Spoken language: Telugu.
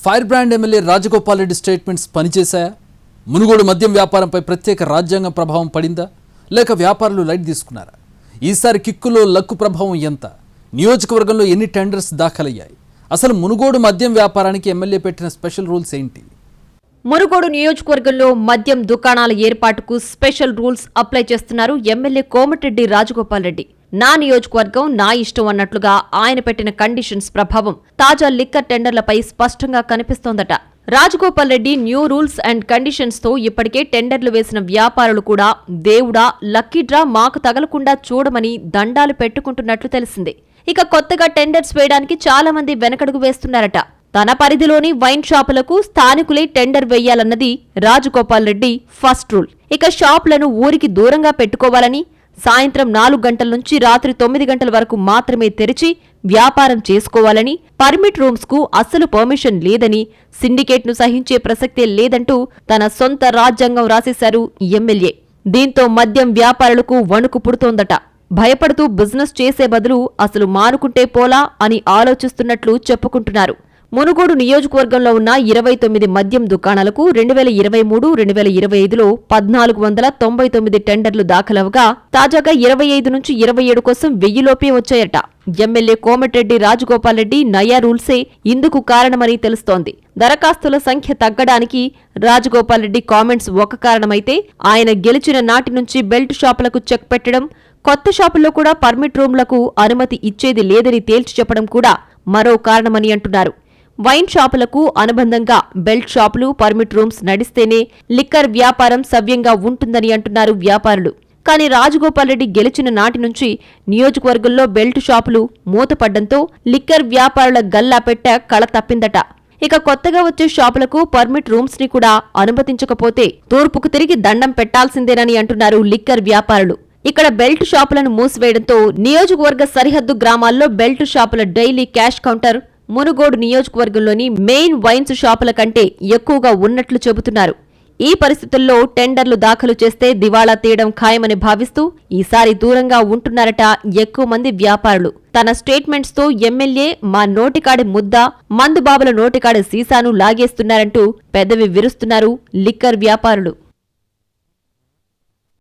Fire brand MLA Rajagopal Reddy statements పనిచేశాయా? మునుగోడు మద్యం వ్యాపారంపై ప్రత్యేక రాజ్యాంగ ప్రభావం పడిందా, లేక వ్యాపారులు లైట్ తీసుకున్నారా? ఈసారి కిక్కులో లక్కు ప్రభావం ఎంత? నియోజకవర్గంలో ఎన్ని టెండర్స్ దాఖలయ్యాయి? అసలు మునుగోడు మద్యం వ్యాపారానికి ఎమ్మెల్యే పెట్టిన స్పెషల్ రూల్స్ ఏంటి? మునుగోడు నియోజకవర్గంలో మద్యం దుకాణాల ఏర్పాటుకు స్పెషల్ రూల్స్ అప్లై చేస్తున్నారు ఎమ్మెల్యే కోమటిరెడ్డి రాజగోపాల్ రెడ్డి. నా నియోజకవర్గం నా ఇష్టం అన్నట్లుగా ఆయన పెట్టిన కండిషన్స్ ప్రభావం తాజా లిక్కర్ టెండర్లపై స్పష్టంగా కనిపిస్తోందట. Rajagopal Reddy new rules and conditions తో ఇప్పటికే టెండర్లు వేసిన వ్యాపారులు కూడా దేవుడా లక్కీ డ్రా మాకు తగలకుండా చూడమని దండాలు పెట్టుకుంటున్నట్లు తెలిసింది. ఇక కొత్తగా టెండర్స్ వేయడానికి చాలా మంది వెనకడుగు వేస్తున్నారట. తన పరిధిలోని వైన్ షాపులకు స్థానికులే టెండర్ వేయాలన్నది రాజగోపాల్ రెడ్డి ఫస్ట్ రూల్. ఇక షాపులను ఊరికి దూరంగా పెట్టుకోవాలని, సాయంత్రం 4 గంటల నుంచి రాత్రి 9 గంటల వరకు మాత్రమే తెరిచి వ్యాపారం చేసుకోవాలని, పర్మిట్ రూమ్స్ కు అస్సలు పర్మిషన్ లేదని, సిండికేట్ ను సహించే ప్రసక్తే లేదంటూ తన సొంత రాజ్యాంగం రాసేశారు ఎమ్మెల్యే. దీంతో మద్యం వ్యాపారులకు వణుకు పుడుతోందట. భయపడుతూ బిజినెస్ చేసే బదులు అసలు మానుకుంటే పోలా అని ఆలోచిస్తున్నట్లు చెప్పుకుంటున్నారు. మునుగోడు నియోజకవర్గంలో ఉన్న 29 మద్యం దుకాణాలకు 2023-2025లో 1499 టెండర్లు దాఖలవగా తాజాగా 25 నుంచి 27 కోసం 1000 లోపే వచ్చాయట. ఎమ్మెల్యే కోమటిరెడ్డి రాజగోపాల్ రెడ్డి నయా రూల్సే ఇందుకు కారణమని తెలుస్తోంది. దరఖాస్తుల సంఖ్య తగ్గడానికి రాజగోపాల్ రెడ్డి కామెంట్స్ ఒక కారణమైతే, ఆయన గెలిచిన నాటి నుంచి బెల్ట్ షాపులకు చెక్ పెట్టడం, కొత్త షాపుల్లో కూడా పర్మిట్ రూమ్లకు అనుమతి ఇచ్చేది లేదని తేల్చి చెప్పడం కూడా మరో కారణమని అంటున్నారు. వైన్ షాపులకు అనుబంధంగా బెల్ట్ షాపులు, పర్మిట్ రూమ్స్ నడిస్తేనే లిక్కర్ వ్యాపారం సవ్యంగా ఉంటుందని అంటున్నారు వ్యాపారులు. కానీ రాజగోపాల్ రెడ్డి గెలిచిన నాటి నుంచి నియోజకవర్గంలో బెల్ట్ షాపులు మూతపడ్డంతో లిక్కర్ వ్యాపారుల గల్లా పెట్ట కళ తప్పిందట. ఇక కొత్తగా వచ్చే షాపులకు పర్మిట్ రూమ్స్ ని కూడా అనుమతించకపోతే తూర్పుకు తిరిగి దండం పెట్టాల్సిందేనని అంటున్నారు లిక్కర్ వ్యాపారులు. ఇక్కడ బెల్ట్ షాపులను మూసివేయడంతో నియోజకవర్గ సరిహద్దు గ్రామాల్లో బెల్ట్ షాపుల డైలీ క్యాష్ కౌంటర్ మునుగోడు నియోజకవర్గంలోని మెయిన్ వైన్స్ షాపుల కంటే ఎక్కువగా ఉన్నట్లు చెబుతున్నారు. ఈ పరిస్థితుల్లో టెండర్లు దాఖలు చేస్తే దివాళా తీయడం ఖాయమని భావిస్తూ ఈసారి దూరంగా ఉంటున్నారట ఎక్కువ మంది వ్యాపారులు. తన స్టేట్మెంట్స్ తో ఎమ్మెల్యే మా నోటికాడి ముద్ద, మందుబాబుల నోటికాడి సీసాను లాగేస్తున్నారంటూ పెదవి విరుస్తున్నారు లిక్కర్ వ్యాపారులు.